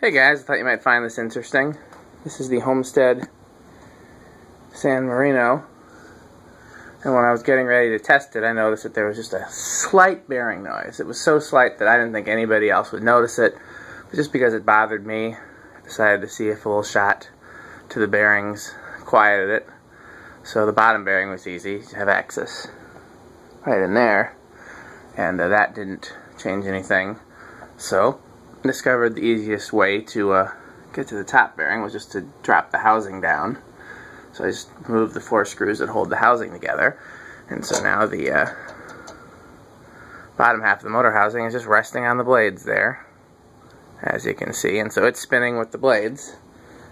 Hey guys, I thought you might find this interesting. This is the Homestead San Marino, and when I was getting ready to test it, I noticed that there was just a slight bearing noise. It was so slight that I didn't think anybody else would notice it, but just because it bothered me, I decided to see if a little shot to the bearings quieted it. So the bottom bearing was easy. You have access right in there, and that didn't change anything. So discovered the easiest way to get to the top bearing was just to drop the housing down. So I just moved the 4 screws that hold the housing together, and so now the bottom half of the motor housing is just resting on the blades there, as you can see, and so it's spinning with the blades.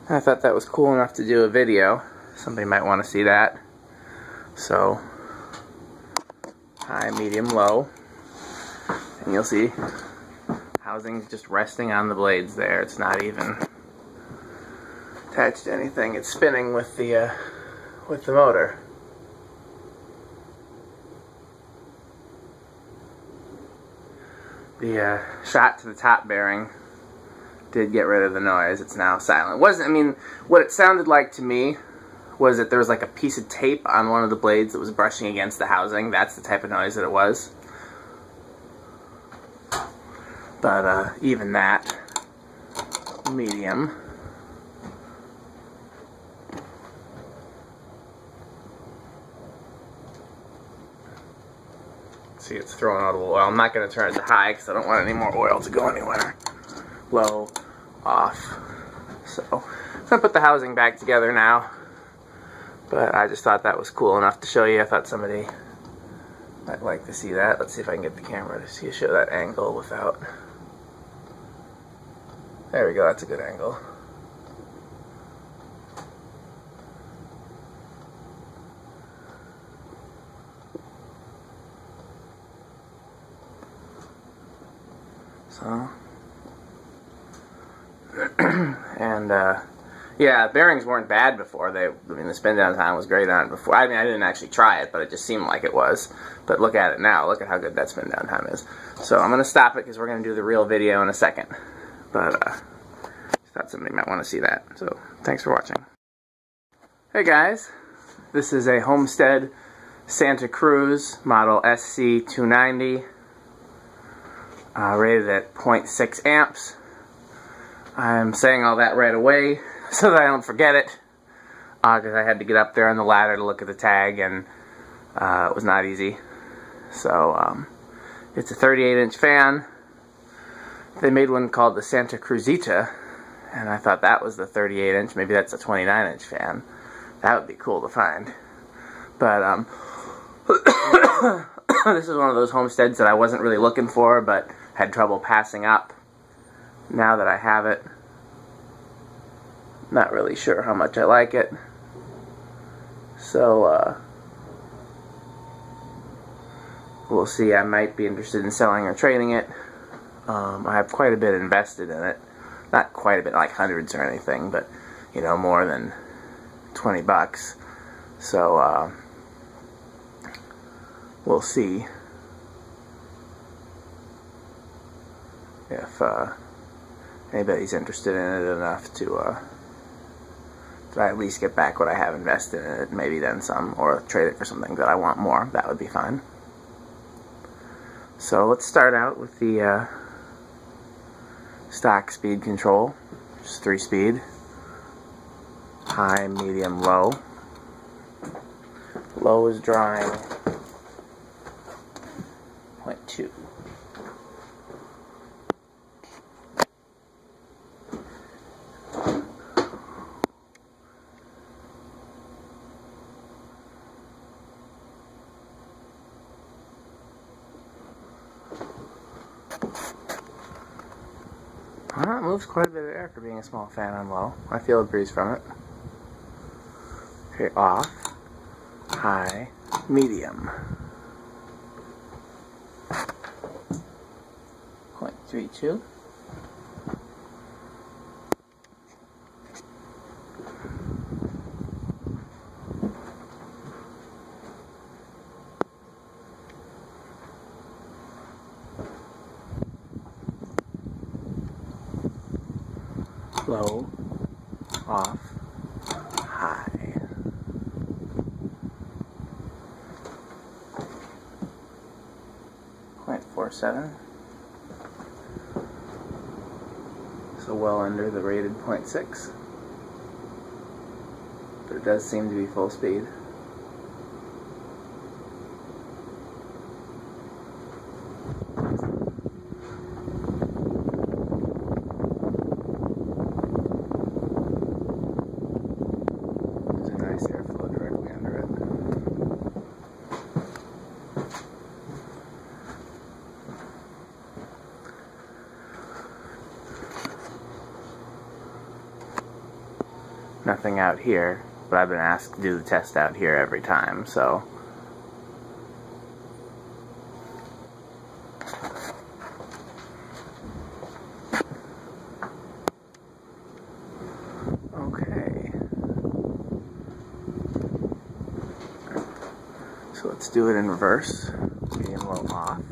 I thought that was cool enough to do a video. Somebody might want to see that. So high, medium, low, and you'll see housing's just resting on the blades there. It's not even attached to anything. It's spinning with the motor. The shot to the top bearing did get rid of the noise. It's now silent. I mean, what it sounded like to me was that there was like a piece of tape on one of the blades that was brushing against the housing. That's the type of noise that it was. But even that, medium. See, it's throwing out a little oil. I'm not going to turn it to high because I don't want any more oil to go anywhere. Low, off. So I'm going to put the housing back together now. But I just thought that was cool enough to show you. I thought somebody might like to see that. Let's see if I can get the camera to show that angle without... There we go, that's a good angle. So, and yeah, bearings weren't bad before. I mean, the spin down time was great on it before. I mean, I didn't actually try it, but it just seemed like it was. But look at it now. Look at how good that spin down time is. So I'm going to stop it because we're going to do the real video in a second. But I thought somebody might want to see that. So thanks for watching. Hey guys, this is a Homestead Santa Cruz model SC-290, rated at 0.6 amps. I'm saying all that right away so that I don't forget it, because I had to get up there on the ladder to look at the tag, and it was not easy. So it's a 38-inch fan. They made one called the Santa Cruzita, and I thought that was the 38-inch. Maybe that's a 29-inch fan. That would be cool to find. But this is one of those Homesteads that I wasn't really looking for, but had trouble passing up. Now that I have it, not really sure how much I like it. So we'll see. I might be interested in selling or trading it. I have quite a bit invested in it. Not quite a bit, like hundreds or anything, but, you know, more than 20 bucks. So, we'll see if anybody's interested in it enough to at least get back what I have invested in it, maybe then some, or trade it for something that I want more. That would be fine. So let's start out with the stock speed control, just 3-speed, high, medium, low. Low is drawing 0.2. Well, it moves quite a bit of air for being a small fan on low. I feel a breeze from it. Okay, off, high, medium. 0.32. low, off, high. .47. So well under the rated 0.6. But it does seem to be full speed. There's a nice airflow directly under it. Nothing out here, but I've been asked to do the test out here every time, so okay. So let's do it in reverse. Medium, low, off.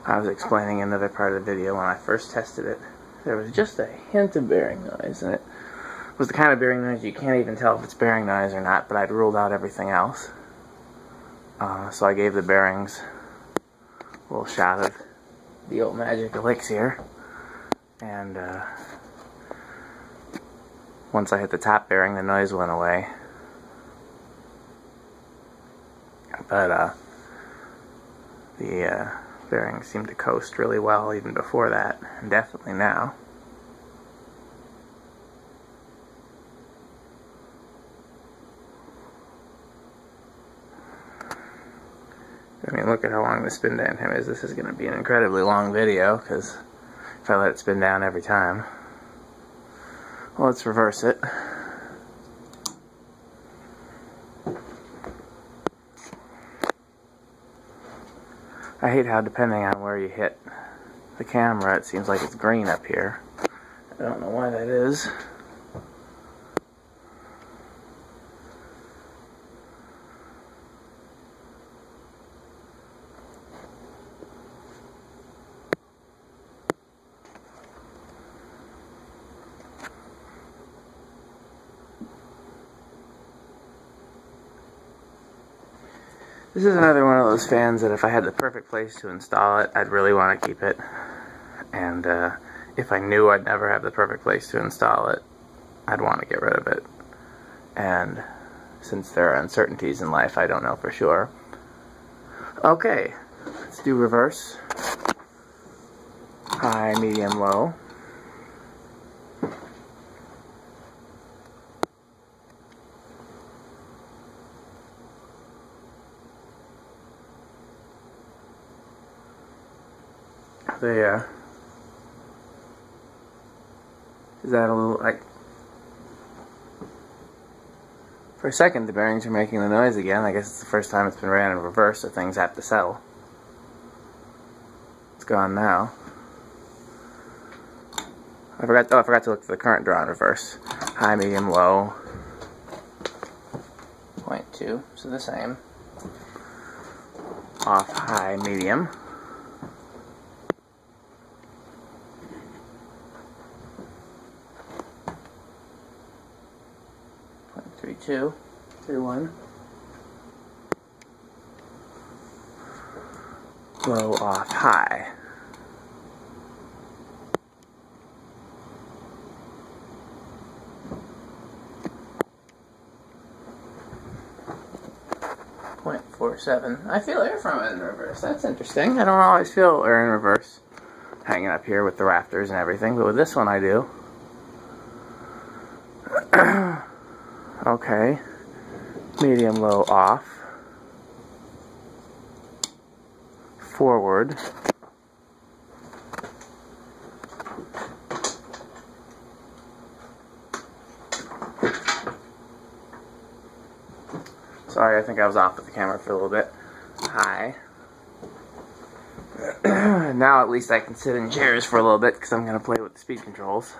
I was explaining another part of the video when I first tested it. There was just a hint of bearing noise, and it was the kind of bearing noise you can't even tell if it's bearing noise or not, but I'd ruled out everything else. So I gave the bearings a little shot of the old magic elixir, and once I hit the top bearing, the noise went away. But the bearings seemed to coast really well even before that, and definitely now. I mean, look at how long the spin down time is. This is going to be an incredibly long video, because if I let it spin down every time. Well, let's reverse it. I hate how, depending on where you hit the camera, it seems like it's green up here. I don't know why that is. This is another one of those fans that if I had the perfect place to install it, I'd really want to keep it. And if I knew I'd never have the perfect place to install it, I'd want to get rid of it. And since there are uncertainties in life, I don't know for sure. Okay, let's do reverse. High, medium, low. Is that a little, like, for a second the bearings are making the noise again. I guess it's the first time it's been ran in reverse, so things have to settle. It's gone now. I forgot to look for the current draw in reverse. High, medium, low. 0.2, so the same. Off, high, medium. 0.32, 3-1. Low, off, high. .47. I feel air from it in reverse. That's interesting. I don't always feel air in reverse hanging up here with the rafters and everything, but with this one I do. Okay. Medium, low, off. Forward. Sorry, I think I was off with the camera for a little bit. Hi. Now at least I can sit in chairs for a little bit because I'm going to play with the speed controls.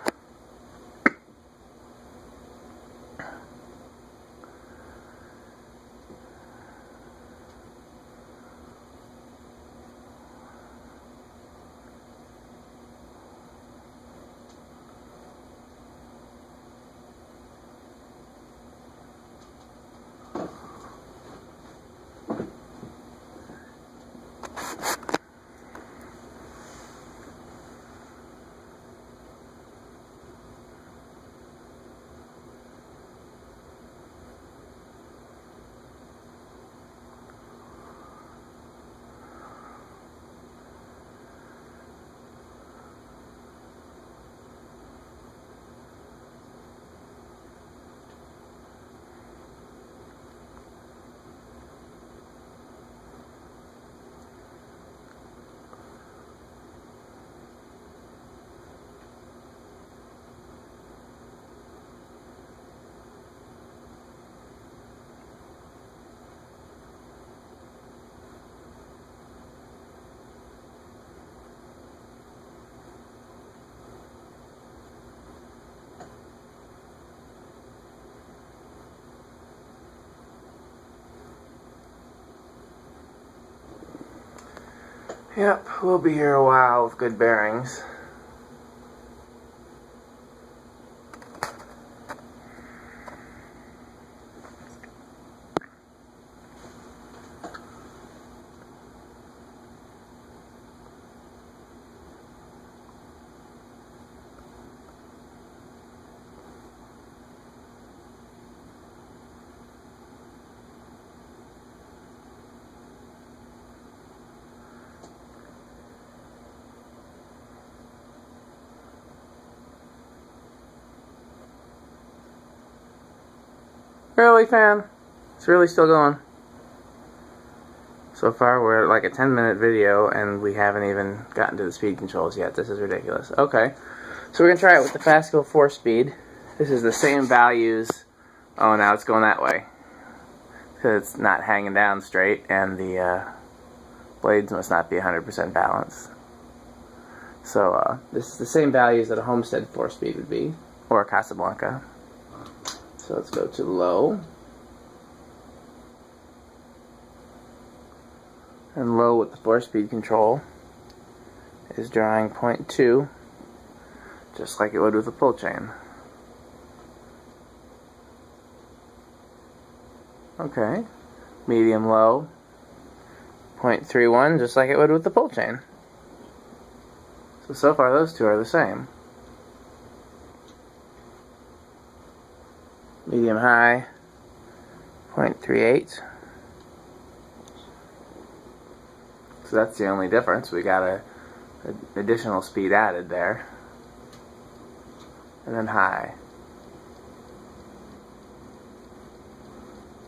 Yep, we'll be here a while with good bearings. Really, fam? It's really still going? So far, we're at like a 10-minute video, and we haven't even gotten to the speed controls yet. This is ridiculous. Okay, so we're going to try it with the Fastco 4-speed. This is the same values. Oh, now it's going that way. Because it's not hanging down straight, and the blades must not be 100% balanced. So, this is the same values that a Homestead 4-speed would be, or a Casablanca. So let's go to low. And low with the 4-speed control is drawing 0.2, just like it would with a pull chain. Okay. Medium low, 0.31, just like it would with the pull chain. So far those two are the same. Medium high, 0.38. So that's the only difference. We got an additional speed added there. And then high,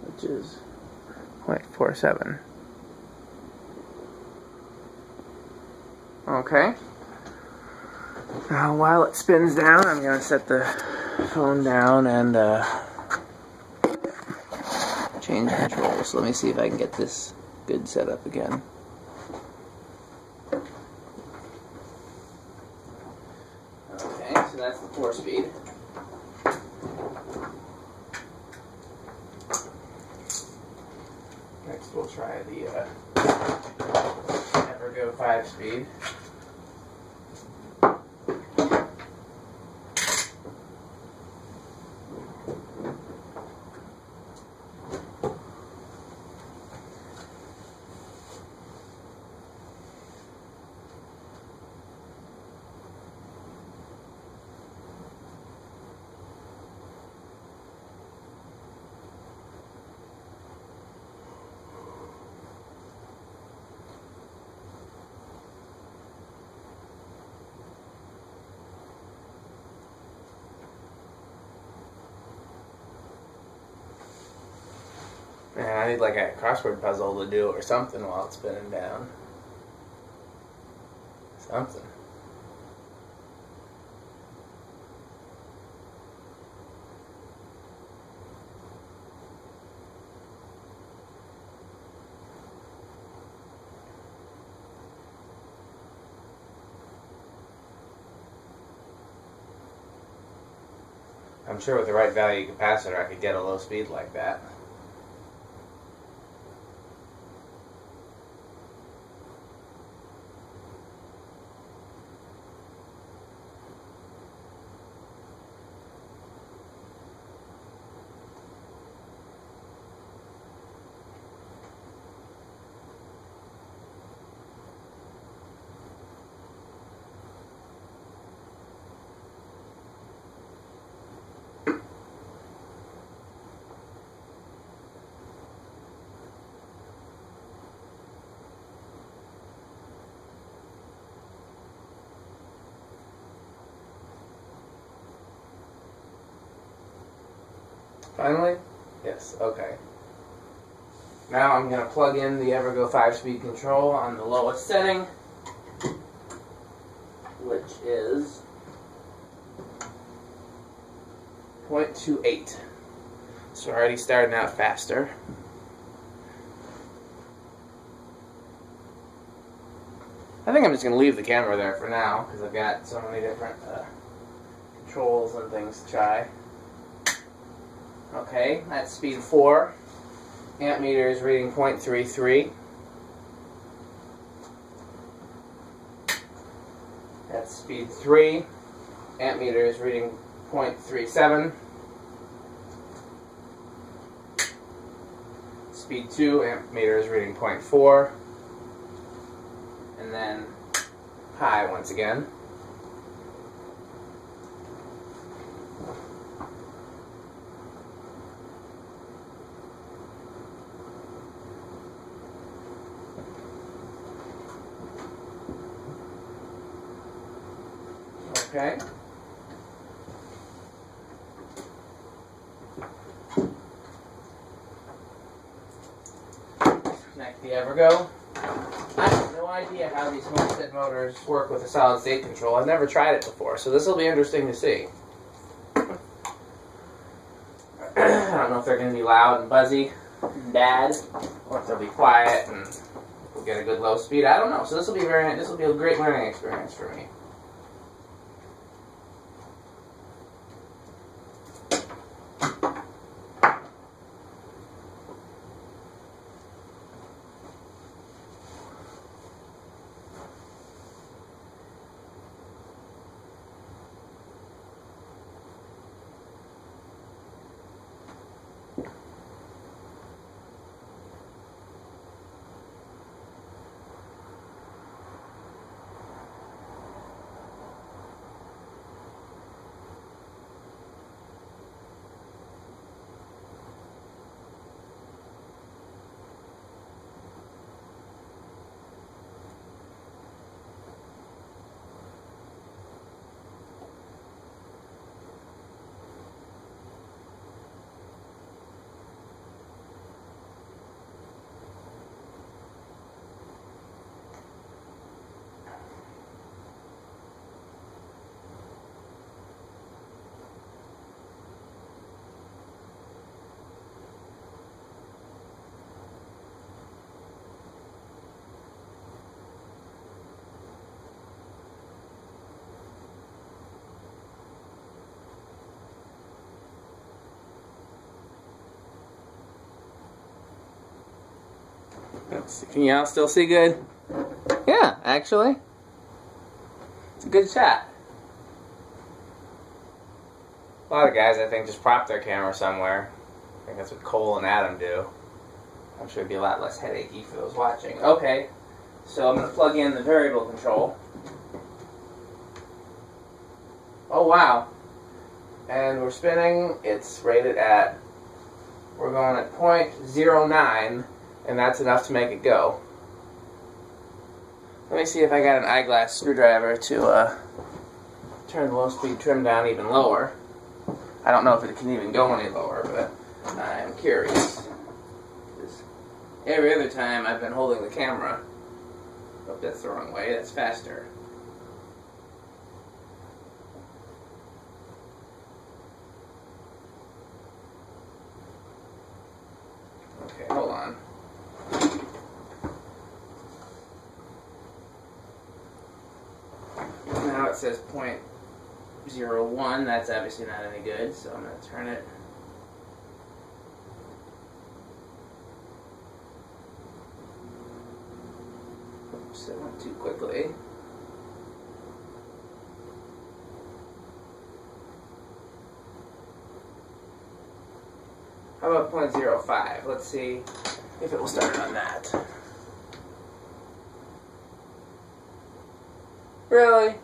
which is 0.47. Okay. Now while it spins down, I'm going to set the phone down and change controls. Let me see if I can get this good set up again. Okay, so that's the 4-speed. Next we'll try the Evergo 5-speed. Man, I need like a crossword puzzle to do or something while it's spinning down. Something. I'm sure with the right value capacitor I could get a low speed like that. Finally? Yes, okay. Now I'm going to plug in the Evergo 5-speed control on the lowest setting, which is 0.28. So we're already starting out faster. I think I'm just going to leave the camera there for now, because I've got so many different controls and things to try. Okay, that's speed 4. Amp meter is reading 0.33. That's speed 3. Amp meter is reading 0.37. Speed 2, amp meter is reading 0.4. And then high once again. Okay. Connect the Evergo. I have no idea how these Homestead motors work with a solid state control. I've never tried it before, so this will be interesting to see. I don't know if they're going to be loud and buzzy and bad, or if they'll be quiet and we'll get a good low speed. I don't know. So this will be a great learning experience for me. Can y'all still see good? Yeah, actually. It's a good shot. A lot of guys, I think, just prop their camera somewhere. I think that's what Cole and Adam do. I'm sure it'd be a lot less headachy for those watching. Okay, so I'm going to plug in the variable control. Oh, wow. And we're spinning. It's rated at, we're going at 0.09. And that's enough to make it go. Let me see if I got an eyeglass screwdriver to turn the low speed trim down even lower. I don't know if it can even go any lower, but I'm curious. Every other time I've been holding the camera. Oh, that's the wrong way. That's faster. Okay, hold on. Now it says 0.29. 0.01. That's obviously not any good, so I'm going to turn it. Oops, it went too quickly. How about 0.05? Let's see if it will start on that. Really?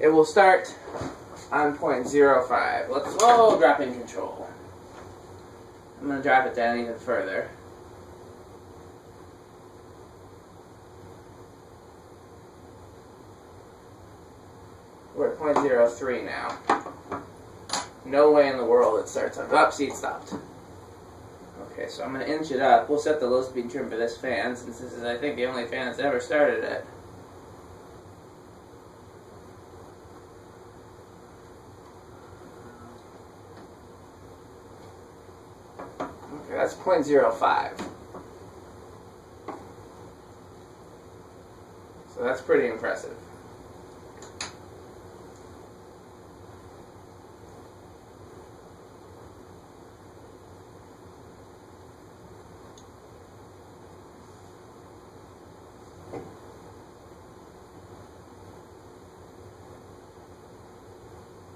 It will start on 0.05. Let's, oh, dropping control. I'm going to drop it down even further. We're at 0.03 now. No way in the world it starts on. Oh, see, it stopped. Okay, so I'm going to inch it up. We'll set the low speed trim for this fan, since this is, I think, the only fan that's ever started it. Okay, that's 0.05. So that's pretty impressive.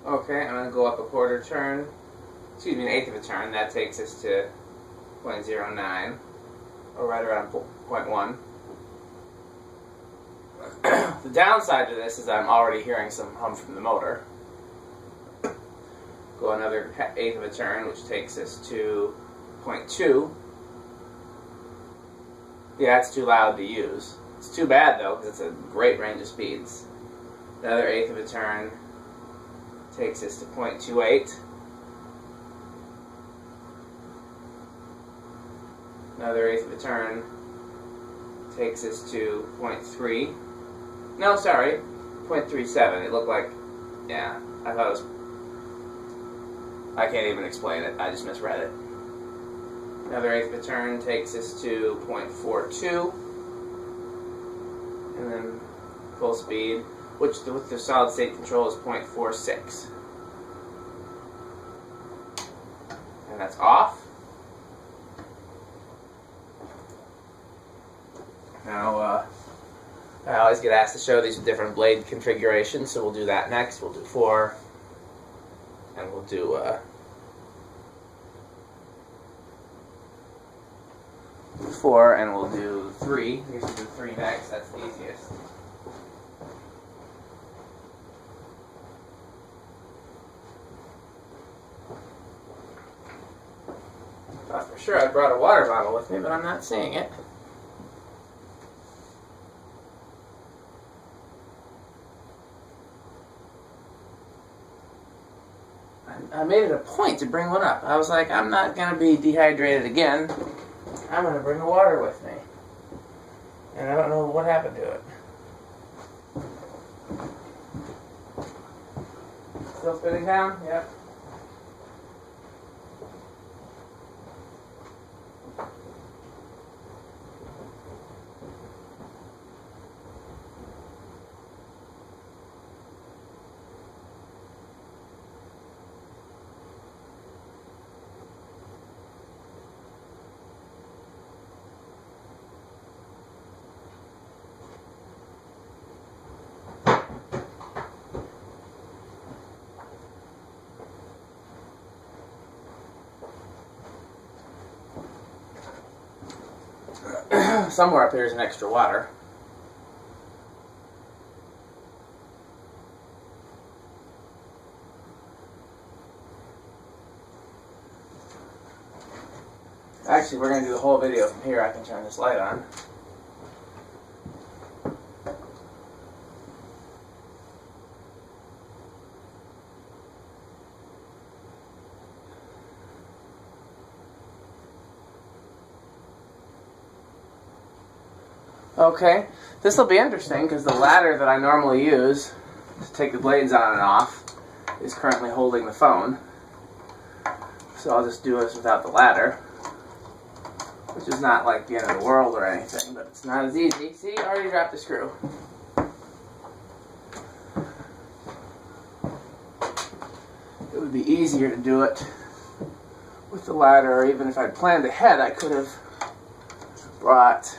Okay, I'm going to go up a quarter turn, excuse me, an eighth of a turn. That takes us to 0.09, or right around 0.1. The downside to this is I'm already hearing some hum from the motor. Go another eighth of a turn, which takes us to 0.2. Yeah, it's too loud to use. It's too bad, though, because it's a great range of speeds. Another eighth of a turn takes us to 0.28. Another eighth of a turn takes us to 0.3. No, sorry, 0.37. It looked like, yeah, I thought it was, I can't even explain it. I just misread it. Another eighth of a turn takes us to 0.42. And then full speed, which with the solid state control is 0.46. And that's off. Now, I always get asked to show these different blade configurations, so we'll do that next. We'll do 4, and we'll do 4, and we'll do 3. We should do 3 next. That's the easiest. Thought for sure I brought a water bottle with me, but I'm not seeing it. I made it a point to bring one up. I was like, I'm not going to be dehydrated again. I'm going to bring the water with me. And I don't know what happened to it. Still spinning down? Yep. Somewhere up here is an extra water. Actually, we're going to do the whole video from here. I can turn this light on. Okay, this will be interesting because the ladder that I normally use to take the blades on and off is currently holding the phone. So I'll just do this without the ladder, which is not like the end of the world or anything, but it's not as easy. See, I already dropped the screw. would be easier to do it with the ladder, or even if I'd planned ahead, I could have brought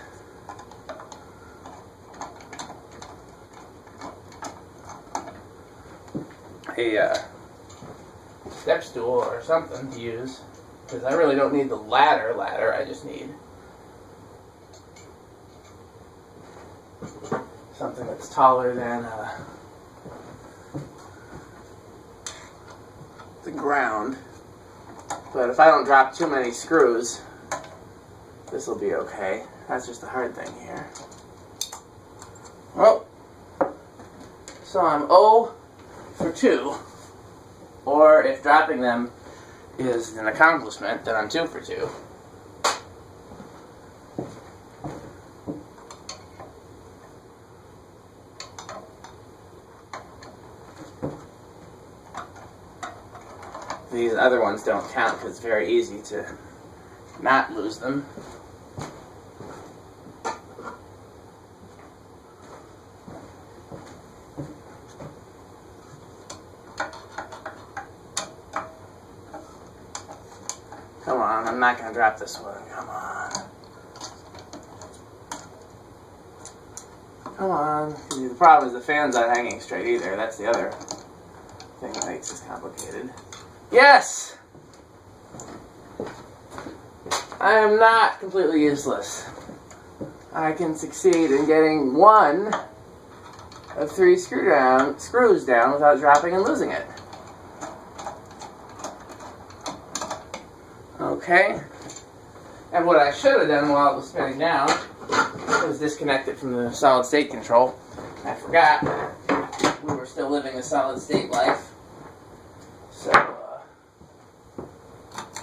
a step stool or something to use, because I really don't need the ladder, I just need something that's taller than the ground. But if I don't drop too many screws, this will be okay. That's just the hard thing here. Well, so I'm 0 for 2. Or if dropping them is an accomplishment, then I'm 2 for 2. These other ones don't count because it's very easy to not lose them. Come on, I'm not going to drop this one. Come on. Come on. The problem is the fan's not hanging straight either. That's the other thing that makes this complicated. Yes! I am not completely useless. I can succeed in getting 1 of 3 screws down without dropping and losing it. Okay. And what I should have done while it was spinning down was disconnect it from the solid state control. I forgot we were still living a solid state life. So,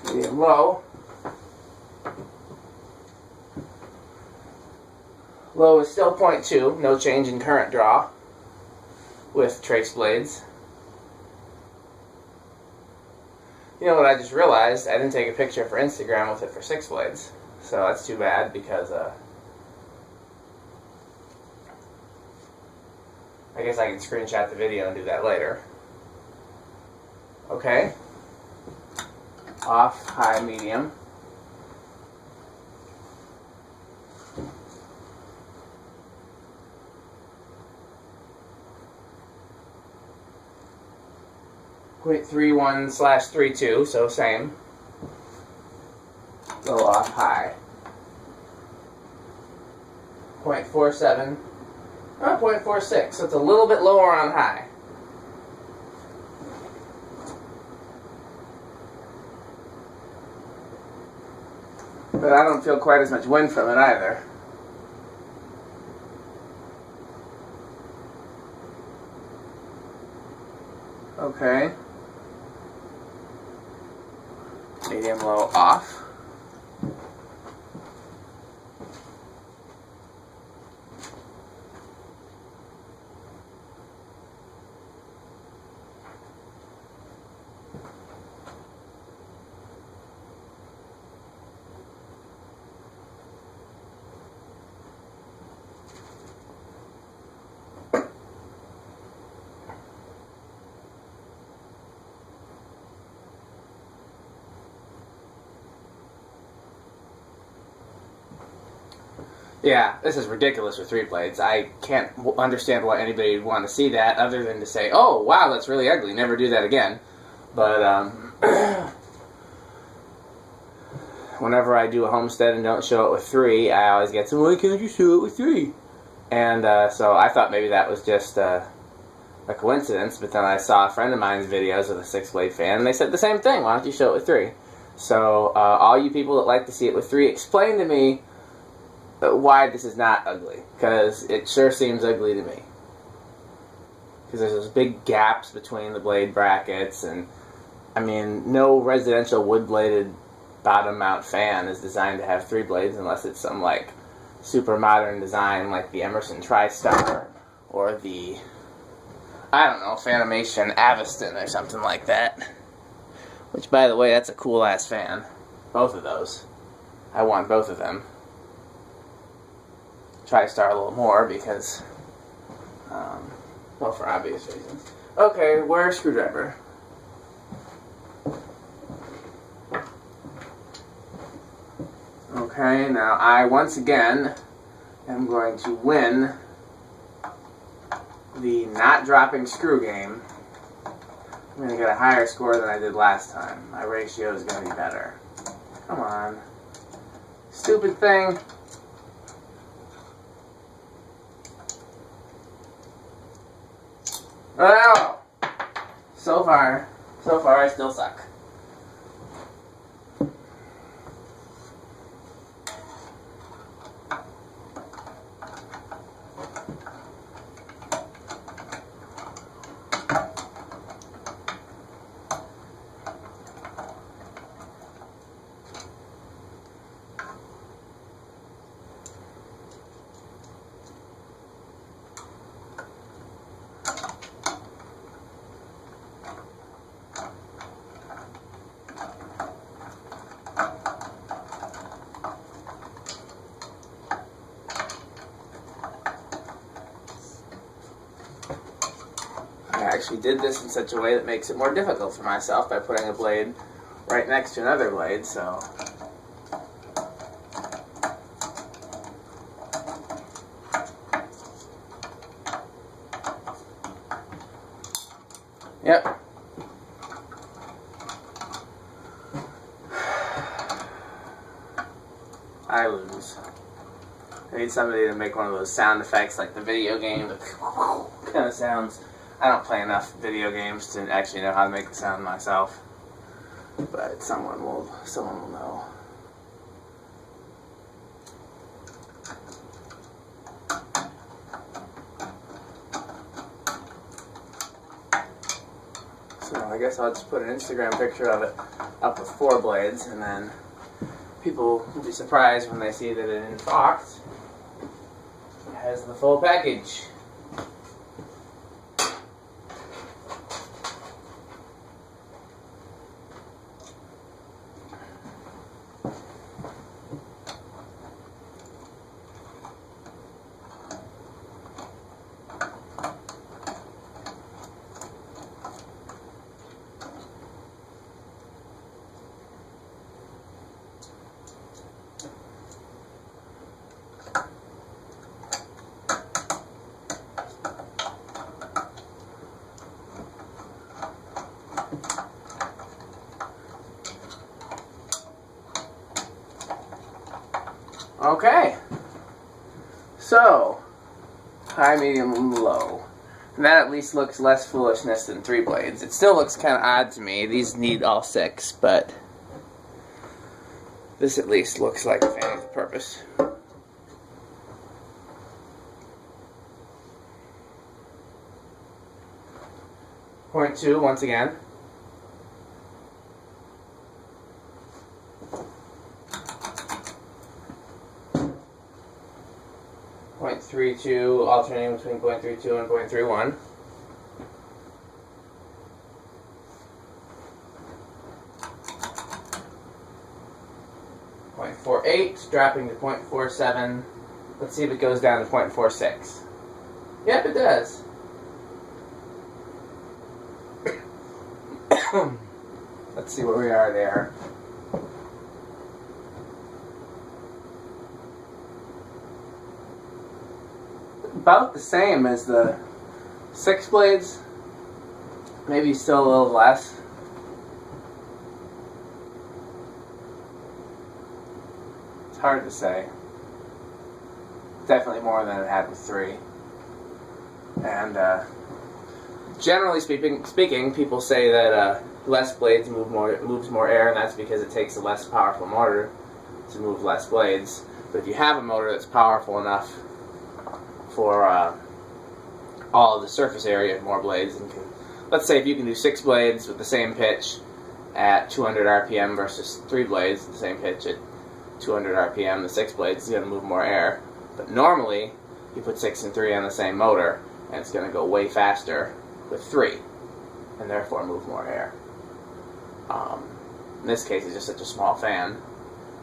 medium low. Low is still 0.2, no change in current draw with trace blades. You know what I just realized? I didn't take a picture for Instagram with it for 6 blades. So that's too bad because I guess I can screenshot the video and do that later. Okay. Off, high, medium. .31/32, so same. Low, off, high. 0.47. Oh, 0.46, so it's a little bit lower on high. But I don't feel quite as much wind from it either. Okay. Medium low off. Yeah, this is ridiculous with 3 blades. I can't understand why anybody would want to see that other than to say, oh, wow, that's really ugly. Never do that again. But whenever I do a Homestead and don't show it with 3, I always get some, why can't you show it with 3? And so I thought maybe that was just a coincidence, but then I saw a friend of mine's videos of the 6-blade fan, and they said the same thing. Why don't you show it with 3? So all you people that like to see it with 3, explain to me why this is not ugly, because it sure seems ugly to me. Because there's those big gaps between the blade brackets, and I mean, no residential wood-bladed bottom mount fan is designed to have 3 blades unless it's some like super modern design like the Emerson TriStar or the, I don't know, Fanimation Aviston or something like that. Which, by the way, that's a cool ass fan. Both of those. I want both of them. TriStar a little more because, well, for obvious reasons. Okay, where's screwdriver? Okay, now I once again am going to win the not dropping screw game. I'm going to get a higher score than I did last time. My ratio is going to be better. Come on. Stupid thing. Oh! So far I still suck. I actually did this in such a way that makes it more difficult for myself by putting a blade right next to another blade, so... Yep. I lose. I need somebody to make one of those sound effects like the video game, the kind of sounds. I don't play enough video games to actually know how to make the sound myself, but someone will know. So I guess I'll just put an Instagram picture of it up with 4 blades, and then people will be surprised when they see that in box it has the full package. Okay, so high, medium, low. And that at least looks less foolishness than 3 blades. It still looks kind of odd to me. These need all 6, but this at least looks like a fan of the purpose. Point 2 once again. 0.32, alternating between 0.32 and 0.31. .48, dropping to 0.47. Let's see if it goes down to 0.46. Yep, it does. Let's see where we are there. About the same as the 6 blades, maybe still a little less. It's hard to say. Definitely more than it had with 3. And generally speaking, people say that less blades moves more air, and that's because it takes a less powerful motor to move less blades. But if you have a motor that's powerful enough for all of the surface area of more blades, and let's say if you can do 6 blades with the same pitch at 200 RPM versus 3 blades with the same pitch at 200 RPM, the 6 blades is going to move more air. But normally, you put 6 and 3 on the same motor, and it's going to go way faster with 3, and therefore move more air. In this case, it's just such a small fan,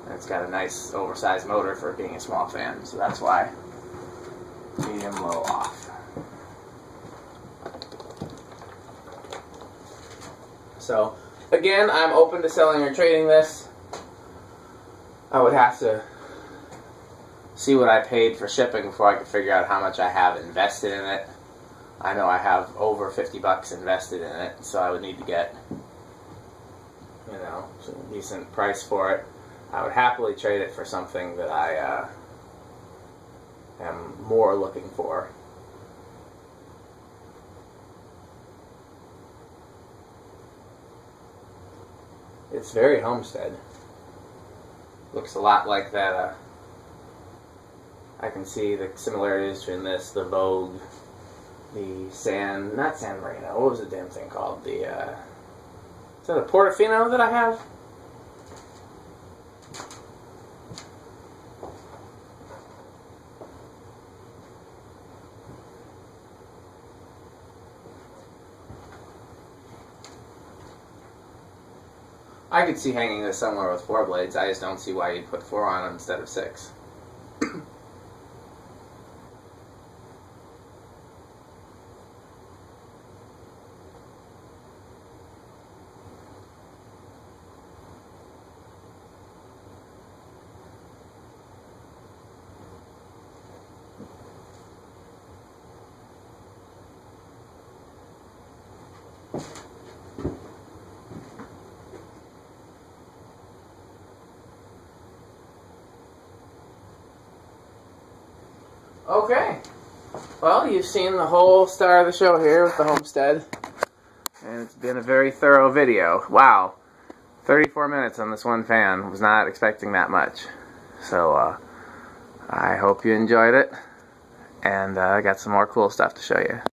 and it's got a nice oversized motor for being a small fan, so that's why medium, low, off. So, again, I'm open to selling or trading this. I would have to see what I paid for shipping before I could figure out how much I have invested in it. I know I have over 50 bucks invested in it, so I would need to get, you know, some decent price for it. I would happily trade it for something that I am more looking for. It's very Homestead. Looks a lot like that. I can see the similarities between this, the Vogue, the not San Marino. What was the damn thing called? The is that a Portofino that I have? I could see hanging this somewhere with 4 blades. I just don't see why you'd put 4 on them instead of 6. Okay, well, you've seen the whole star of the show here with the Homestead, and it's been a very thorough video. Wow, 34 minutes on this one fan. Was not expecting that much. So, I hope you enjoyed it, and I got some more cool stuff to show you.